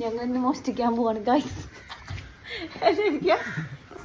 ഞങ്ങൾ മോഷ്ടിക്കാൻ പോവാണ് ഗൈസ്.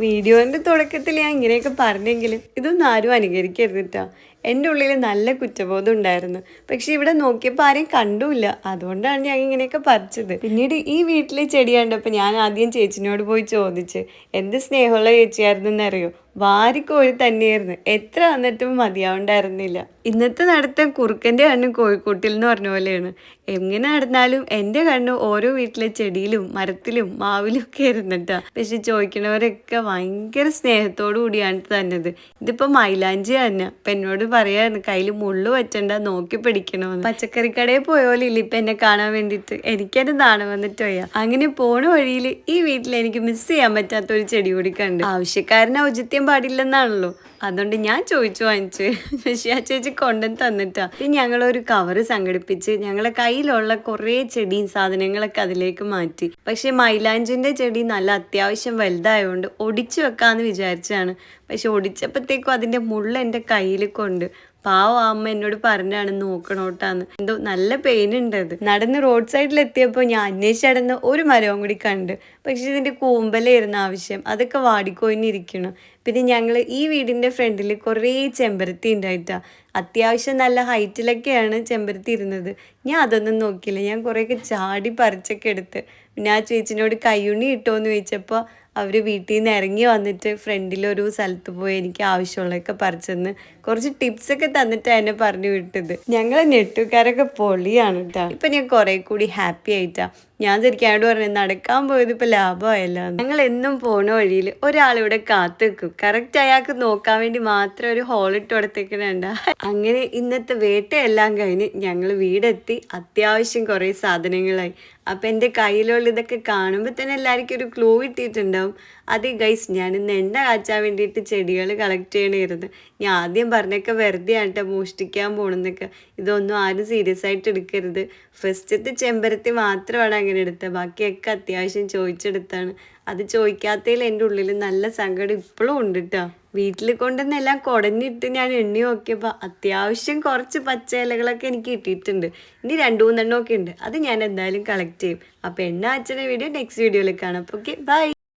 വീഡിയോന്റെ തുടക്കത്തിൽ ഞാൻ ഇങ്ങനെയൊക്കെ പറഞ്ഞെങ്കിലും ഇതൊന്നും ആരും അനുകരിക്കരുതിട്ടാ. എൻ്റെ ഉള്ളിൽ നല്ല കുറ്റബോധം ഉണ്ടായിരുന്നു. പക്ഷെ ഇവിടെ നോക്കിയപ്പോൾ ആരെയും കണ്ടുമില്ല. അതുകൊണ്ടാണ് ഞാൻ ഇങ്ങനെയൊക്കെ പറിച്ചത്. പിന്നീട് ഈ വീട്ടിലെ ചെടി കണ്ടപ്പോൾ ഞാൻ ആദ്യം ചേച്ചിനോട് പോയി ചോദിച്ച് എന്ത് സ്നേഹമുള്ള ചേച്ചിയായിരുന്നെന്നറിയോ. വാരിക്കോഴി തന്നെയായിരുന്നു. എത്ര വന്നിട്ടും മതിയാവുണ്ടായിരുന്നില്ല. ഇന്നത്തെ നടത്തം കുറുക്കൻ്റെ കണ്ണ് കോഴിക്കോട്ടിൽ എന്ന് പറഞ്ഞ പോലെയാണ്. എങ്ങനെ നടന്നാലും എൻ്റെ കണ്ണ് ഓരോ വീട്ടിലെ ചെടിയിലും മരത്തിലും മാവിലും ഒക്കെ ആയിരുന്നിട്ടാ. പക്ഷെ ചോദിക്കണവരൊക്കെ ഭയങ്കര സ്നേഹത്തോടു കൂടിയാണ് തന്നത്. ഇതിപ്പോൾ മൈലാഞ്ചി തന്നെ. അപ്പം എന്നോട് പറയായിരുന്നു കയ്യിൽ മുള്ളു വെച്ചണ്ട, നോക്കി പിടിക്കണമെന്ന്. പച്ചക്കറിക്കടയിൽ പോയ പോലെ ഇല്ല ഇപ്പം എന്നെ കാണാൻ വേണ്ടിയിട്ട്. എനിക്കത് നാണം വന്നിട്ട് വയ്യ. അങ്ങനെ പോണ വഴിയിൽ ഈ വീട്ടിൽ എനിക്ക് മിസ് ചെയ്യാൻ പറ്റാത്തൊരു ചെടി കൂടി കണ്ട്. ആവശ്യക്കാരന് ഔചിത്യം പാടില്ലെന്നാണല്ലോ, അതുകൊണ്ട് ഞാൻ ചോദിച്ചു വാങ്ങിച്ച്. പക്ഷെ ആ ചേച്ചി കൊണ്ടുവന്ന് തന്നിട്ടാ. പിന്നെ ഞങ്ങളൊരു കവറ് സംഘടിപ്പിച്ച് ഞങ്ങളെ കയ്യിലുള്ള കുറേ ചെടിയും സാധനങ്ങളൊക്കെ അതിലേക്ക് മാറ്റി. പക്ഷെ മൈലാഞ്ചിൻ്റെ ചെടി നല്ല അത്യാവശ്യം വലുതായതുകൊണ്ട് ഒടിച്ചു വെക്കാമെന്ന് വിചാരിച്ചാണ്. പക്ഷെ ഒടിച്ചപ്പോഴത്തേക്കും അതിൻ്റെ മുള്ള എൻ്റെ കയ്യിൽ കൊണ്ട്. പാവം അമ്മ എന്നോട് പറഞ്ഞാണ് നോക്കണോട്ടാന്ന്. എന്തോ നല്ല പെയിൻ ഉണ്ട്. അത് നടന്ന് റോഡ് സൈഡിലെത്തിയപ്പോൾ ഞാൻ അന്വേഷിച്ചടന്ന് ഒരു മരവും കൂടി കണ്ട്. പക്ഷെ ഇതിൻ്റെ കൂമ്പലായിരുന്നു ആവശ്യം. അതൊക്കെ വാടിക്കൊഴിഞ്ഞിരിക്കണം. പിന്നെ ഞങ്ങൾ ഈ വീടിൻ്റെ ഫ്രണ്ടിൽ കുറേ ചെമ്പരത്തി ഉണ്ടായിട്ടാ. അത്യാവശ്യം നല്ല ഹൈറ്റിലൊക്കെയാണ് ചെമ്പരത്തി ഇരുന്നത്. ഞാൻ അതൊന്നും നോക്കിയില്ല. ഞാൻ കുറേയൊക്കെ ചാടി പറിച്ചൊക്കെ എടുത്ത്. പിന്നെ ആ ചേച്ചിനോട് കയ്യുണ്ണി ഇട്ടോന്ന് ചോദിച്ചപ്പോൾ അവർ വീട്ടിൽ നിന്ന് ഇറങ്ങി വന്നിട്ട് ഫ്രണ്ടിലൊരു സ്ഥലത്ത് പോയി എനിക്ക് ആവശ്യമുള്ളതൊക്കെ പറിച്ചെന്ന് കുറച്ച് ടിപ്സൊക്കെ തന്നിട്ടാണ് എന്നെ പറഞ്ഞു വിട്ടത്. ഞങ്ങളെ നെട്ടുകാരൊക്കെ പൊളിയാണ് കേട്ടോ. ഇപ്പം ഞാൻ കുറേ കൂടി ഹാപ്പി ആയിട്ടാ. ഞാൻ ശരിക്കും പറഞ്ഞു നടക്കാൻ പോയത് ഇപ്പോൾ ലാഭമായല്ലോ. ഞങ്ങൾ എന്നും പോണ വഴിയിൽ ഒരാളിവിടെ കാത്തു വെക്കും. കറക്റ്റ് അയാൾക്ക് നോക്കാൻ വേണ്ടി മാത്രം ഒരു ഹോളിട്ട് കൊടുത്തേക്കണണ്ട. അങ്ങനെ ഇന്നത്തെ വേട്ടയെല്ലാം കഴിഞ്ഞ് ഞങ്ങൾ വീടെത്തി. അത്യാവശ്യം കുറേ സാധനങ്ങളായി. അപ്പം എൻ്റെ കയ്യിലുള്ള ഇതൊക്കെ കാണുമ്പോൾ തന്നെ എല്ലാവർക്കും ഒരു ക്ലൂ കിട്ടിയിട്ടുണ്ടാവും. അത് ഗൈസ്, ഞാനിന്ന് എണ്ണ കാച്ചാൻ വേണ്ടിയിട്ട് ചെടികൾ കളക്ട് ചെയ്യണമായിരുന്നു. ഞാൻ ആദ്യം പറഞ്ഞൊക്കെ വെറുതെ ആണ്ട്ടോ മോഷ്ടിക്കാൻ പോകണമെന്നൊക്കെ. ഇതൊന്നും ആരും സീരിയസ് ആയിട്ട് എടുക്കരുത്. ഫസ്റ്റത്തെ ചെമ്പരത്തി മാത്രമാണ് അങ്ങനെ എടുത്തത്. ബാക്കിയൊക്കെ അത്യാവശ്യം ചോദിച്ചെടുത്താണ്. അത് ചോദിക്കാത്തതിൽ എൻ്റെ ഉള്ളിൽ നല്ല സങ്കടം ഇപ്പോഴും ഉണ്ട് കേട്ടോ. വീട്ടിൽ കൊണ്ടുവന്നെല്ലാം കുടഞ്ഞിട്ട് ഞാൻ എണ്ണി നോക്കിയപ്പോൾ അത്യാവശ്യം കുറച്ച് പച്ച ഇലകളൊക്കെ എനിക്ക് കിട്ടിയിട്ടുണ്ട്. ഇനി 2-3 എണ്ണമൊക്കെ ഉണ്ട്. അത് ഞാൻ എന്തായാലും കളക്ട് ചെയ്യും. അപ്പോൾ എണ്ണ അച്ഛൻ്റെ വീഡിയോ നെക്സ്റ്റ് വീഡിയോയിൽ കാണാം. അപ്പോൾ ഓക്കെ, ബൈ.